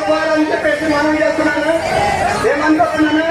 పోవాలని చెప్పేసి మనం చేస్తున్నాను. ఏమనుకుంటున్నాను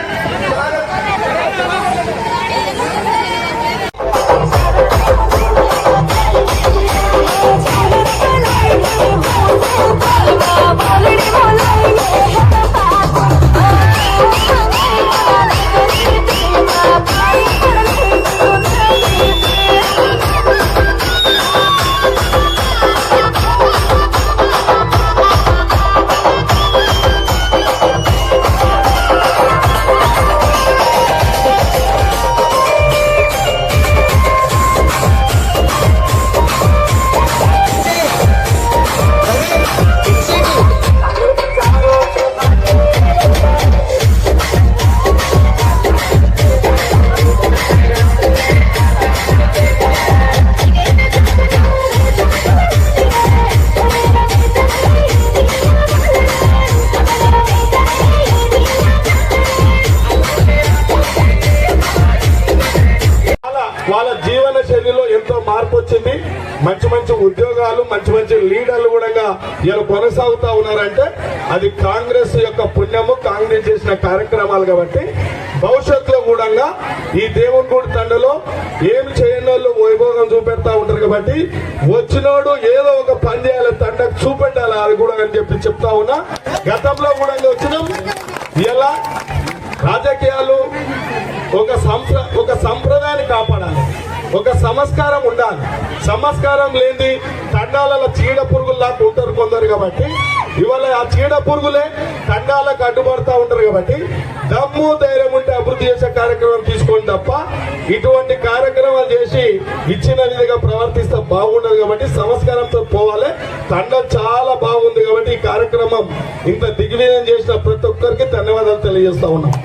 వాళ్ళ జీవన శైలిలో ఎంతో మార్పు వచ్చింది. మంచి మంచి ఉద్యోగాలు, మంచి మంచి లీడర్లు కూడా ఇలా కొనసాగుతా ఉన్నారంటే అది కాంగ్రెస్ యొక్క పుణ్యము, కాంగ్రెస్ చేసిన కార్యక్రమాలు. కాబట్టి భవిష్యత్తులో కూడా ఈ దేవుని గుడి తండలో ఏమి చేయని వాళ్ళు వైభోగం చూపెడతా ఉంటారు. కాబట్టి వచ్చినోడు ఏదో ఒక పని చేయాలి, తండకు చూపెట్టాలి అది కూడా అని చెప్పి చెప్తా ఉన్నా. గతంలో కూడా వచ్చినాం. ఇలా రాజకీయాలు ఒక సంప్రదాయాన్ని కాపాడాలి, ఒక సంస్కారం ఉండాలి. సంస్కారం లేని తండాలలో చీడ పురుగుల్లాగా ఉంటారు కొందరు. కాబట్టి ఇవాళ ఆ చీడ పురుగులే తండాలకు అడ్డుపడతా ఉంటారు. కాబట్టి దమ్ము ధైర్యం ఉంటే అభివృద్ధి చేసే కార్యక్రమం తీసుకోండి తప్ప ఇటువంటి కార్యక్రమాలు చేసి ఇచ్చిన విధంగా ప్రవర్తిస్తే బాగుండదు. కాబట్టి సంస్కారంతో పోవాలి. తండం చాలా బాగుంది. కాబట్టి ఈ కార్యక్రమం ఇంత దిగ్విజయం చేసిన ప్రతి ఒక్కరికి ధన్యవాదాలు తెలియజేస్తా ఉన్నాం.